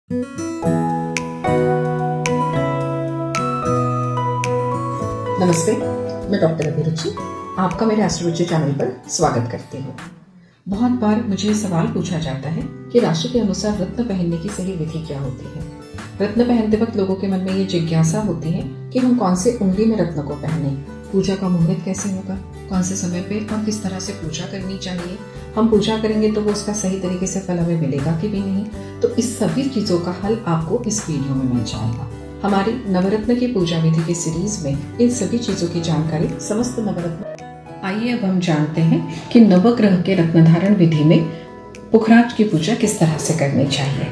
नमस्ते, मैं डॉक्टर अभिरुचि आपका मेरे एस्ट्रोलॉजी चैनल पर स्वागत करती हूँ। बहुत बार मुझे ये सवाल पूछा जाता है कि राशि के अनुसार रत्न पहनने की सही विधि क्या होती है। रत्न पहनते वक्त लोगों के मन में ये जिज्ञासा होती है कि हम कौन से उंगली में रत्न को पहने, पूजा का मुहूर्त कैसे होगा, कौन से समय पे और किस तरह से पूजा करनी चाहिए, हम पूजा करेंगे तो वो उसका सही तरीके से फल हमें मिलेगा कि भी नहीं। तो इस सभी चीज़ों का हल आपको इस वीडियो में मिल जाएगा। हमारी नवरत्न की पूजा विधि की सीरीज में इन सभी चीज़ों की जानकारी समस्त नवरत्न। आइए अब हम जानते हैं कि नवग्रह के रत्न धारण विधि में पुखराज की पूजा किस तरह से करनी चाहिए।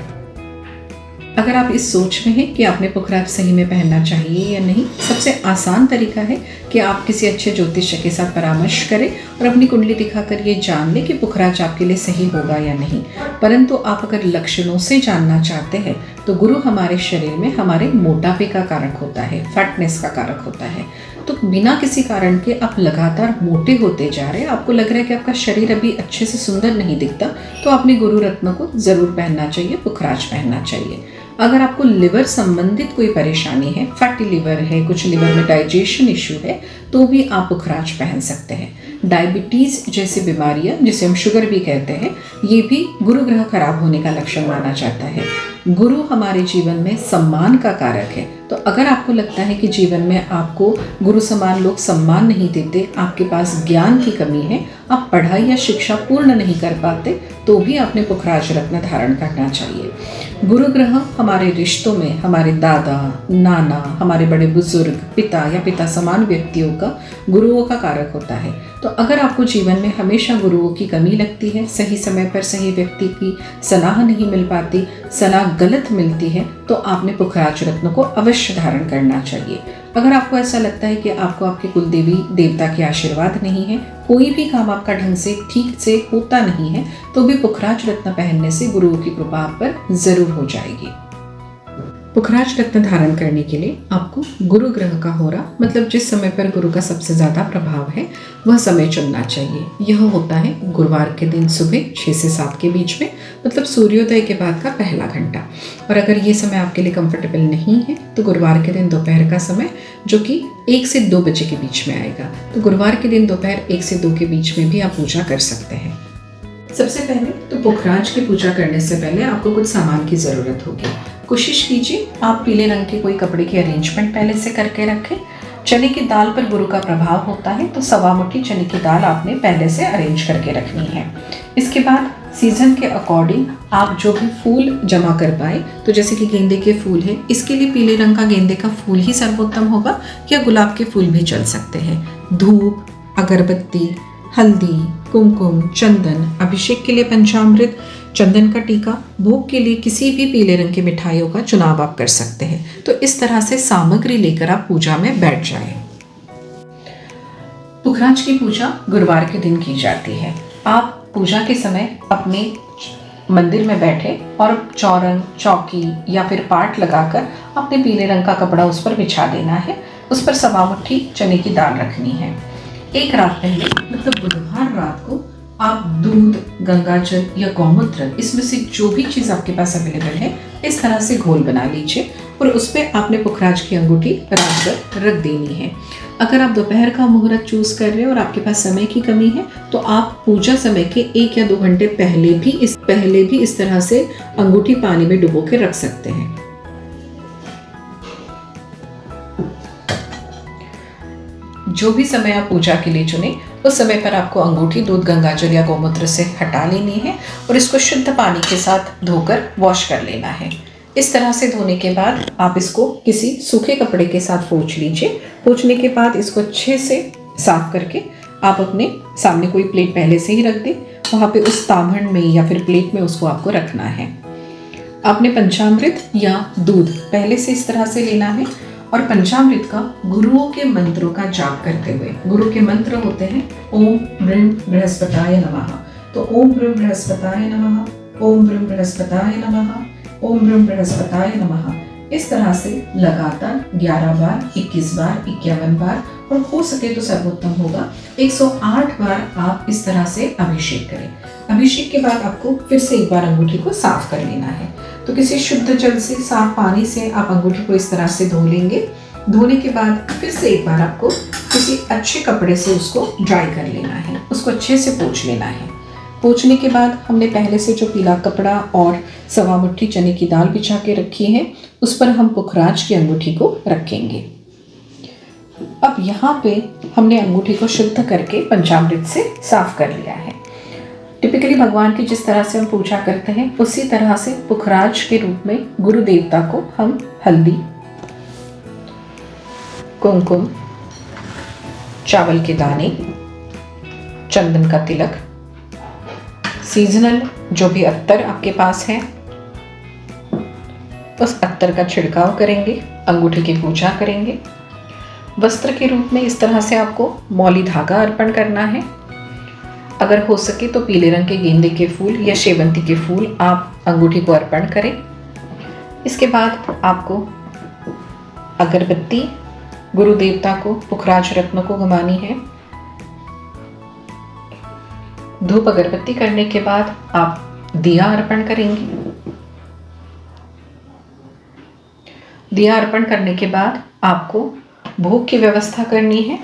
अगर आप इस सोच में हैं कि आपने पुखराज सही में पहनना चाहिए या नहीं, सबसे आसान तरीका है कि आप किसी अच्छे ज्योतिष के साथ परामर्श करें और अपनी कुंडली दिखाकर ये जान लें कि पुखराज आपके लिए सही होगा या नहीं। परंतु आप अगर लक्षणों से जानना चाहते हैं तो गुरु हमारे शरीर में हमारे मोटापे का कारक होता है, फैटनेस का कारक होता है। तो बिना किसी कारण के आप लगातार मोटे होते जा रहे हैं, आपको लग रहा है कि आपका शरीर अभी अच्छे से सुंदर नहीं दिखता, तो आपने गुरु रत्न को जरूर पहनना चाहिए, पुखराज पहनना चाहिए। अगर आपको लिवर संबंधित कोई परेशानी है, फैटी लिवर है, कुछ लिवर में डाइजेशन इश्यू है, तो भी आप पुखराज पहन सकते हैं। डायबिटीज जैसी बीमारियां, जिसे हम शुगर भी कहते हैं, ये भी गुरु ग्रह खराब होने का लक्षण माना जाता है। गुरु हमारे जीवन में सम्मान का कारक है, तो अगर आपको लगता है कि जीवन में आपको गुरु समान लोग सम्मान नहीं देते, आपके पास ज्ञान की कमी है, आप पढ़ाई या शिक्षा पूर्ण नहीं कर पाते, तो भी आपने पुखराज रत्न धारण करना चाहिए। गुरु ग्रह हमारे रिश्तों में हमारे दादा, नाना, हमारे बड़े बुजुर्ग, पिता या पिता समान व्यक्तियों का, गुरुओं का कारक होता है। तो अगर आपको जीवन में हमेशा गुरुओं की कमी लगती है, सही समय पर सही व्यक्ति की सलाह नहीं मिल पाती, सलाह गलत मिलती है, तो आपने पुखराज रत्न को अवश्य धारण करना चाहिए। अगर आपको ऐसा लगता है कि आपको आपके कुलदेवी देवता के आशीर्वाद नहीं है, कोई भी काम आपका ढंग से ठीक से होता नहीं है, तो भी पुखराज रत्न पहनने से गुरुओं की कृपा आप पर जरूर हो जाएगी। पुखराज रत्न धारण करने के लिए आपको गुरु ग्रह का होरा, मतलब जिस समय पर गुरु का सबसे ज़्यादा प्रभाव है, वह समय चुनना चाहिए। यह होता है गुरुवार के दिन सुबह 6 से 7 के बीच में, मतलब सूर्योदय के बाद का पहला घंटा। और अगर ये समय आपके लिए कंफर्टेबल नहीं है तो गुरुवार के दिन दोपहर का समय, जो कि 1 से 2 बजे के बीच में आएगा। तो गुरुवार के दिन दोपहर 1 से 2 के बीच में भी आप पूजा कर सकते हैं। सबसे पहले तो पुखराज की पूजा करने से पहले आपको कुछ सामान की ज़रूरत होगी। कोशिश कीजिए आप पीले रंग के कोई कपड़े की अरेंजमेंट पहले से करके रखें। चने की दाल पर गुरु का प्रभाव होता है, तो 1.25 मुट्ठी चने की दाल आपने पहले से अरेंज करके रखनी है। इसके बाद सीजन के अकॉर्डिंग आप जो भी फूल जमा कर पाए, तो जैसे कि गेंदे के फूल है, इसके लिए पीले रंग का गेंदे का फूल ही सर्वोत्तम होगा, या गुलाब के फूल भी चल सकते हैं। धूप, अगरबत्ती, हल्दी, कुमकुम, चंदन, अभिषेक के लिए पंचामृत, चंदन का टीका, भोग के लिए किसी भी पीले रंग की मिठाइयों का चुनाव आप कर सकते हैं। तो इस तरह से सामग्री लेकर आप पूजा में बैठ जाएं। पुखराज की पूजा गुरुवार के दिन की जाती है। आप पूजा के समय अपने मंदिर में बैठे और चौरंग, चौकी या फिर पाट लगाकर अपने पीले रंग का कपड़ा उस पर बिछा देना है। उस पर 1.25 मुट्ठी चने की दाल रखनी है। एक रात पहले, मतलब बुधवार रात को, आप दूध, गंगाजल या गौमूत्र, इसमें से जो भी चीज़ आपके पास अवेलेबल है, इस तरह से घोल बना लीजिए और उस पर आपने पुखराज की अंगूठी रात भर रख देनी है। अगर आप दोपहर का मुहूर्त चूज कर रहे हैं और आपके पास समय की कमी है, तो आप पूजा समय के 1 या 2 घंटे पहले भी इस तरह से अंगूठी पानी में डुबो के रख सकते हैं। जो भी समय आप पूजा के लिए चुने, उस समय पर आपको अंगूठी दूध, गंगाजल या गौमूत्र से हटा लेनी है और इसको शुद्ध पानी के साथ धोकर वॉश कर लेना है। इस तरह से धोने के बाद आप इसको किसी सूखे कपड़े के साथ पोंछ लीजिए। पोंछने के बाद इसको अच्छे से साफ करके आप अपने सामने कोई प्लेट पहले से ही रख दें, वहाँ पे उस तामड़ में या फिर प्लेट में उसको आपको रखना है। आपने पंचामृत या दूध पहले से इस तरह से लेना है और पंचामृत का गुरुओं के मंत्रों का जाप करते हुए, गुरु के मंत्र होते हैं ओम ब्रह्म बृहस्पताय नमः, तो ओम ब्रह्म बृहस्पताय नमः, ओम ब्रह्म बृहस्पताय नमः, ओम ब्रह्म बृहस्पताय नमः, इस तरह से लगातार 11 बार, 21 बार, 51 बार और हो सके तो सर्वोत्तम होगा 108 बार आप इस तरह से अभिषेक करें। अभिषेक के बाद आपको फिर से एक बार अंगूठी को साफ कर लेना है। तो किसी शुद्ध जल से, साफ पानी से आप अंगूठी को इस तरह से धो लेंगे। धोने के बाद फिर से एक बार आपको किसी अच्छे कपड़े से उसको ड्राई कर लेना है, उसको अच्छे से पोंछ लेना है। पोंछने के बाद हमने पहले से जो पीला कपड़ा और सवा मुट्ठी चने की दाल बिछा के रखी है, उस पर हम पुखराज की अंगूठी को रखेंगे। अब यहाँ पे हमने अंगूठी को शुद्ध करके पंचामृत से साफ कर लिया है। टिपिकली भगवान की जिस तरह से हम पूजा करते हैं, उसी तरह से पुखराज के रूप में गुरु देवता को हम हल्दी, कुमकुम, चावल के दाने, चंदन का तिलक, सीजनल जो भी अत्तर आपके पास है, उस अत्तर का छिड़काव करेंगे, अंगूठी की पूजा करेंगे। वस्त्र के रूप में इस तरह से आपको मौली धागा अर्पण करना है। अगर हो सके तो पीले रंग के गेंदे के फूल या शेवंती के फूल आप अंगूठी को अर्पण करें। इसके बाद आपको अगरबत्ती गुरु देवता को, पुखराज रत्न को घुमानी है। धूप अगरबत्ती करने के बाद आप दिया अर्पण करेंगे। दिया अर्पण करने के बाद आपको भोग की व्यवस्था करनी है।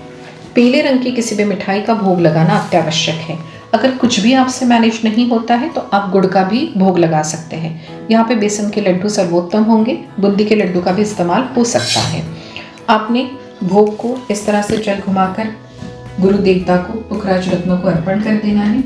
पीले रंग की किसी भी मिठाई का भोग लगाना अत्यावश्यक है। अगर कुछ भी आपसे मैनेज नहीं होता है तो आप गुड़ का भी भोग लगा सकते हैं। यहाँ पे बेसन के लड्डू सर्वोत्तम होंगे, बूंदी के लड्डू का भी इस्तेमाल हो सकता है। आपने भोग को इस तरह से जल घुमाकर गुरु देवता को, पुखराज रत्नों को अर्पण कर देना है।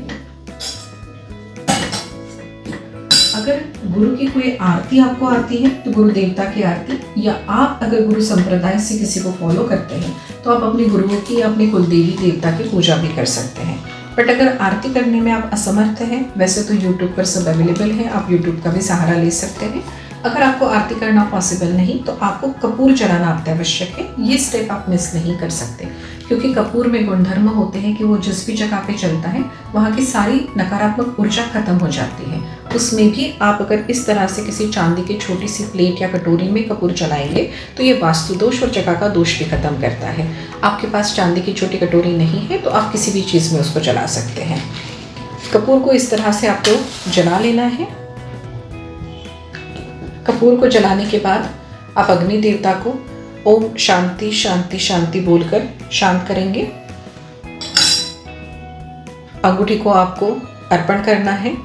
अगर गुरु की कोई आरती आपको आती है तो गुरु देवता की आरती, या आप अगर गुरु संप्रदाय से किसी को फॉलो करते हैं तो आप अपने गुरुओं की या अपने कुलदेवी देवता की पूजा भी कर सकते हैं। बट अगर आरती करने में आप असमर्थ हैं, वैसे तो यूट्यूब पर सब अवेलेबल है, आप यूट्यूब का भी सहारा ले सकते हैं। अगर आपको आरती करना पॉसिबल नहीं तो आपको कपूर जलाना अत्यावश्यक है। ये स्टेप आप मिस नहीं कर सकते, क्योंकि कपूर में गुणधर्म होते हैं कि वो जिस भी जगह पे चलता है वहाँ की सारी नकारात्मक ऊर्जा खत्म हो जाती है। उसमें भी आप अगर इस तरह से किसी चांदी की छोटी सी प्लेट या कटोरी में कपूर जलाएंगे तो ये वास्तु दोष और जगह का दोष भी खत्म करता है। आपके पास चांदी की छोटी कटोरी नहीं है तो आप किसी भी चीज़ में उसको जला सकते हैं। कपूर को इस तरह से आपको जला लेना है। कपूर को जलाने के बाद आप अग्नि देवता को ओम शांति शांति शांति बोलकर शांत करेंगे। अंगूठी को आपको अर्पण करना है,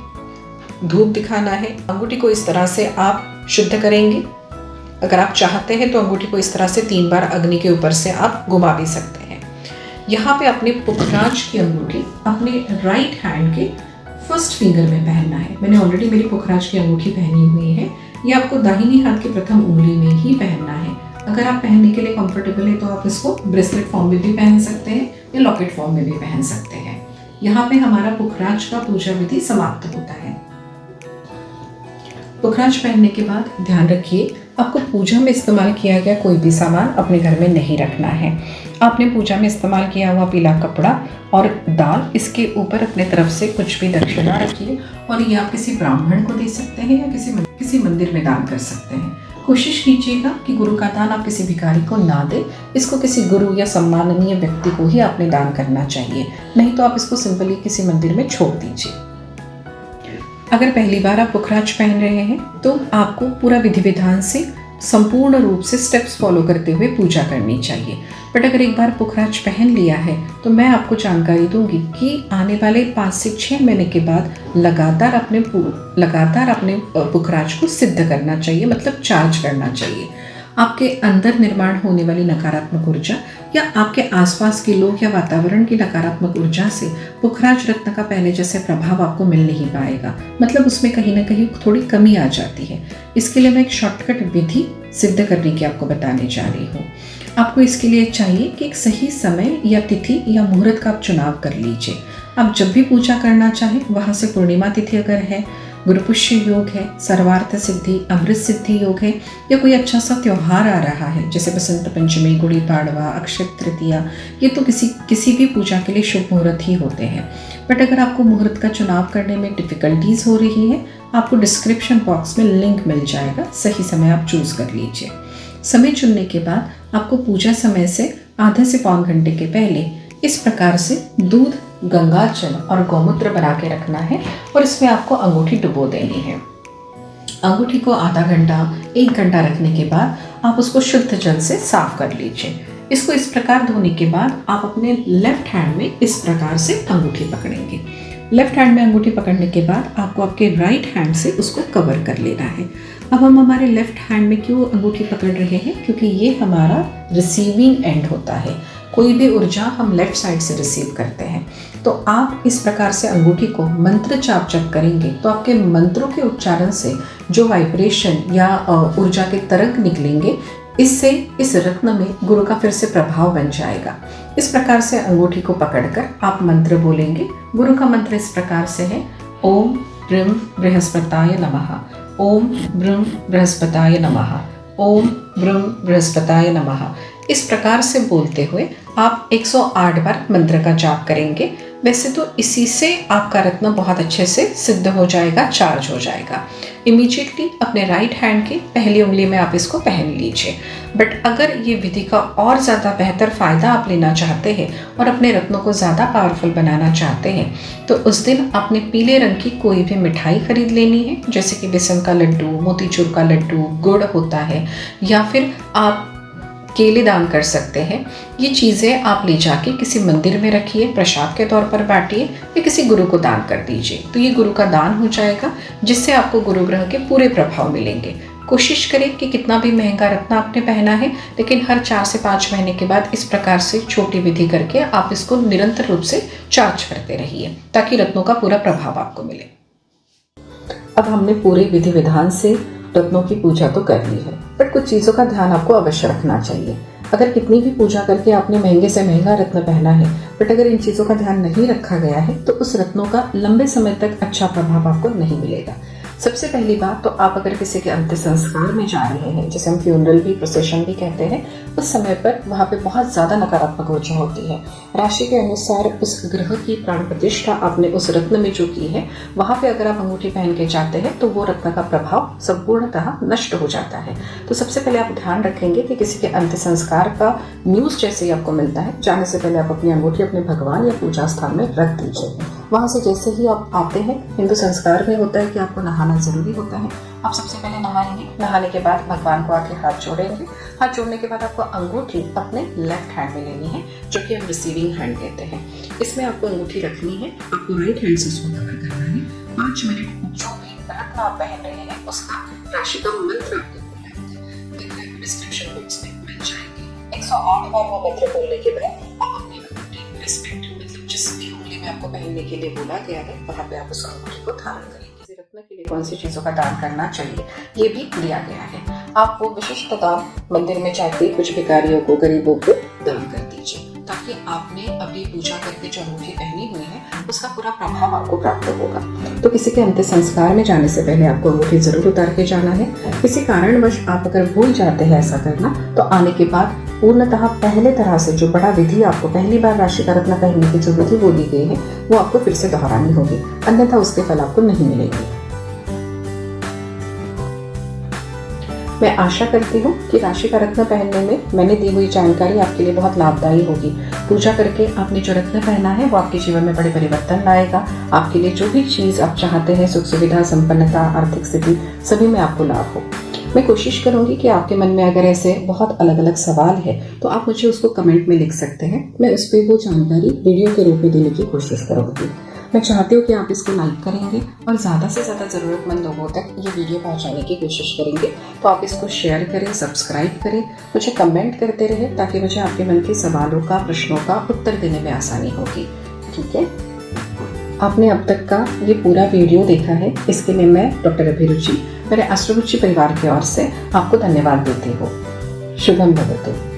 धूप दिखाना है। अंगूठी को इस तरह से आप शुद्ध करेंगे। अगर आप चाहते हैं तो अंगूठी को इस तरह से 3 बार अग्नि के ऊपर से आप घुमा भी सकते हैं। यहाँ पे अपने पुखराज की अंगूठी अपने राइट हैंड के फर्स्ट फिंगर में पहनना है। मैंने ऑलरेडी मेरी पुखराज की अंगूठी पहनी हुई है। ये आपको दाहिनी हाथ की प्रथम उंगली में ही पहनना है। अगर आप पहनने के लिए कंफर्टेबल है तो आप इसको ब्रेसलेट फॉर्म में भी पहन सकते हैं या लॉकेट फॉर्म में भी पहन सकते हैं। यहाँ पे हमारा पुखराज का पूजा विधि समाप्त होता है। पुखराज पहनने के बाद ध्यान रखिए, आपको पूजा में इस्तेमाल किया गया कोई भी सामान अपने घर में नहीं रखना है। आपने पूजा में इस्तेमाल किया हुआ पीला कपड़ा और दाल, इसके ऊपर अपने तरफ से कुछ भी दक्षिणा रखिए और ये आप किसी ब्राह्मण को दे सकते हैं या किसी मंदिर में दान कर सकते हैं। कोशिश कीजिएगा कि गुरु का दान आप किसी भिखारी को ना दें। इसको किसी गुरु या सम्माननीय व्यक्ति को ही आपने दान करना चाहिए, नहीं तो आप इसको सिंपली किसी मंदिर में छोड़ दीजिए। अगर पहली बार आप पुखराज पहन रहे हैं तो आपको पूरा विधि विधान से संपूर्ण रूप से स्टेप्स फॉलो करते हुए पूजा करनी चाहिए। बट अगर एक बार पुखराज पहन लिया है तो मैं आपको जानकारी दूंगी कि आने वाले 5 से 6 महीने के बाद लगातार अपने पुखराज को सिद्ध करना चाहिए, मतलब चार्ज करना चाहिए। आपके अंदर निर्माण होने वाली नकारात्मक ऊर्जा या आपके आसपास के लोग या वातावरण की नकारात्मक ऊर्जा से पुखराज रत्न का पहले जैसे प्रभाव आपको मिल नहीं पाएगा, मतलब उसमें कहीं ना कहीं थोड़ी कमी आ जाती है। इसके लिए मैं एक शॉर्टकट विधि सिद्ध करने की आपको बताने जा रही हूँ। आपको इसके लिए चाहिए कि एक सही समय या तिथि या मुहूर्त का आप चुनाव कर लीजिए। आप जब भी पूजा करना चाहें, वहाँ से पूर्णिमा तिथि अगर है, गुरुपुष्य योग है, सर्वार्थ सिद्धि, अमृत सिद्धि योग है, या कोई अच्छा सा त्यौहार आ रहा है जैसे बसंत पंचमी, गुड़ी पाड़वा, अक्षय तृतीया, ये तो किसी भी पूजा के लिए शुभ मुहूर्त ही होते हैं। बट अगर आपको मुहूर्त का चुनाव करने में डिफ़िकल्टीज़ हो रही है, आपको डिस्क्रिप्शन बॉक्स में लिंक मिल जाएगा, सही समय आप चूज़ कर लीजिए। समय चुनने के बाद आपको पूजा समय से आधे से पौन घंटे के पहले इस प्रकार से दूध गंगा जल और गौमूत्र बना के रखना है और इसमें आपको अंगूठी डुबो देनी है। अंगूठी को आधा घंटा 1 घंटा रखने के बाद आप उसको शुद्ध जल से साफ कर लीजिए। इसको इस प्रकार धोने के बाद आप अपने लेफ्ट हैंड में इस प्रकार से अंगूठी पकड़ेंगे। लेफ्ट हैंड में अंगूठी पकड़ने के बाद आपको आपके राइट हैंड से उसको कवर कर लेना है। अब हम हमारे लेफ्ट हैंड में क्यों अंगूठी पकड़ रहे हैं? क्योंकि ये हमारा रिसीविंग एंड होता है। कोई भी ऊर्जा हम लेफ्ट साइड से रिसीव करते हैं। तो आप इस प्रकार से अंगूठी को मंत्र जाप जब करेंगे तो आपके मंत्रों के उच्चारण से जो वाइब्रेशन या ऊर्जा के तरंग निकलेंगे, इससे इस रत्न में गुरु का फिर से प्रभाव बन जाएगा। इस प्रकार से अंगूठी को पकड़कर आप मंत्र बोलेंगे। गुरु का मंत्र इस प्रकार से है, ओम ब्रह्म बृहस्पताय नमः, ओम ब्रह्म बृहस्पताय नमः, ओम ब्रह्म बृहस्पताय नमः। इस प्रकार से बोलते हुए आप 108 बार मंत्र का जाप करेंगे। वैसे तो इसी से आपका रत्न बहुत अच्छे से सिद्ध हो जाएगा, चार्ज हो जाएगा। इमीडिएटली अपने राइट हैंड की पहली उंगली में आप इसको पहन लीजिए। बट अगर ये विधि का और ज़्यादा बेहतर फ़ायदा आप लेना चाहते हैं और अपने रत्नों को ज़्यादा पावरफुल बनाना चाहते हैं तो उस दिन आपने पीले रंग की कोई भी मिठाई खरीद लेनी है, जैसे कि बेसन का लड्डू, मोतीचूर का लड्डू, गुड़ होता है, या फिर आप केले दान कर सकते हैं। ये चीज़ें आप ले जाके किसी मंदिर में रखिए, प्रसाद के तौर पर बांटिए या किसी गुरु को दान कर दीजिए। तो ये गुरु का दान हो जाएगा, जिससे आपको गुरु ग्रह के पूरे प्रभाव मिलेंगे। कोशिश करें कि कितना भी महंगा रत्न आपने पहना है, लेकिन हर 4 से 5 महीने के बाद इस प्रकार से छोटी विधि करके आप इसको निरंतर रूप से चार्ज करते रहिए, ताकि रत्नों का पूरा प्रभाव आपको मिले। अब हमने पूरे विधि विधान से रत्नों की पूजा तो कर ली है, बट कुछ चीज़ों का ध्यान आपको अवश्य रखना चाहिए। अगर कितनी भी पूजा करके आपने महंगे से महंगा रत्न पहना है, बट अगर इन चीज़ों का ध्यान नहीं रखा गया है तो उस रत्नों का लंबे समय तक अच्छा प्रभाव आपको नहीं मिलेगा। सबसे पहली बात तो आप अगर किसी के अंत्य संस्कार में जा रहे हैं, जिसे हम फ्यूनरल भी, प्रोसेशन भी कहते हैं, उस समय पर वहाँ पे बहुत ज़्यादा नकारात्मक ऊर्जा होती है। राशि के अनुसार उस ग्रह की प्राण प्रतिष्ठा आपने उस रत्न में जो की है, वहाँ पे अगर आप अंगूठी पहन के जाते हैं तो वो रत्न का प्रभाव संपूर्णतः नष्ट हो जाता है। तो सबसे पहले आप ध्यान रखेंगे कि किसी के अंत्य संस्कार का न्यूज़ जैसे ही आपको मिलता है, जाने से पहले आप अपनी अंगूठी अपने भगवान या पूजा स्थान में रख दीजिए। वहाँ से जैसे ही आप आते हैं, हिंदू संस्कार में होता है कि आपको नहाना जरूरी होता है। आप सबसे पहले नहाएंगे, नहाने के बाद भगवान को आके हाथ जोड़ेंगे। हाथ जोड़ने के बाद आपको अंगूठी अपने लेफ्ट हैंड में लेनी है, जो कि हम रिसीविंग हैंड कहते हैं। इसमें आपको अंगूठी रखनी है, आपको राइट हैंड से उसको कवर करना है। 5 मिनट जो भी रत्न आप पहन रहे हैं उसका राशि का मंत्र आपको बोलना है। डिस्क्रिप्शन बॉक्स में मिल जाएगी। 108 बार वो मंत्र बोलने के बाद आप अपनी अंगूठी रिस्पेक्ट, मतलब जिस भी उंगली में आपको पहनने के लिए बोला गया है वहाँ पे आप उस अंगूठी को धारण करेंगे। रत्न के लिए कौन सी चीज़ों का दान करना चाहिए ये भी दिया गया है। आप वो विशिष्ट दान मंदिर में जाके कुछ भिखारियों को, गरीबों को दान कर दीजिए, ताकि आपने अभी पूजा करके जो अंगूठी पहनी हुई है उसका पूरा प्रभाव आपको प्राप्त होगा। तो किसी के अंत्य संस्कार में जाने से पहले आपको अंगूठी जरूर उतार के जाना है। किसी कारणवश आप अगर भूल जाते हैं ऐसा करना, तो आने के बाद पूर्णतः पहले तरह से जो बड़ा विधि आपको पहली बार राशि का रत्न पहनने की जो विधि बोली गई है वो आपको फिर से दोहरानी होगी, अन्यथा उसके फल आपको नहीं मिलेंगे। मैं आशा करती हूँ कि राशि का रत्न पहनने में मैंने दी हुई जानकारी आपके लिए बहुत लाभदायी होगी। पूजा करके आपने जो रत्न पहना है वो आपके जीवन में बड़े परिवर्तन लाएगा। आपके लिए जो भी चीज़ आप चाहते हैं, सुख सुविधा, संपन्नता, आर्थिक स्थिति, सभी में आपको लाभ हो। मैं कोशिश करूंगी कि आपके मन में अगर ऐसे बहुत अलग अलग सवाल है तो आप मुझे उसको कमेंट में लिख सकते हैं। मैं उस पर वो जानकारी वीडियो के रूप में देने की कोशिश करूंगी। मैं चाहती हूँ कि आप इसको लाइक करेंगे और ज़्यादा से ज़्यादा ज़रूरतमंद लोगों तक ये वीडियो पहुँचाने की कोशिश करेंगे। तो आप इसको शेयर करें, सब्सक्राइब करें, मुझे कमेंट करते रहें, ताकि मुझे आपके मन के सवालों का, प्रश्नों का उत्तर देने में आसानी होगी। ठीक है, आपने अब तक का ये पूरा वीडियो देखा है, इसके लिए मैं डॉक्टर अभिरुचि, मेरे एस्ट्रोरुचि परिवार की ओर से आपको धन्यवाद देती हूँ। शुभम भवतु।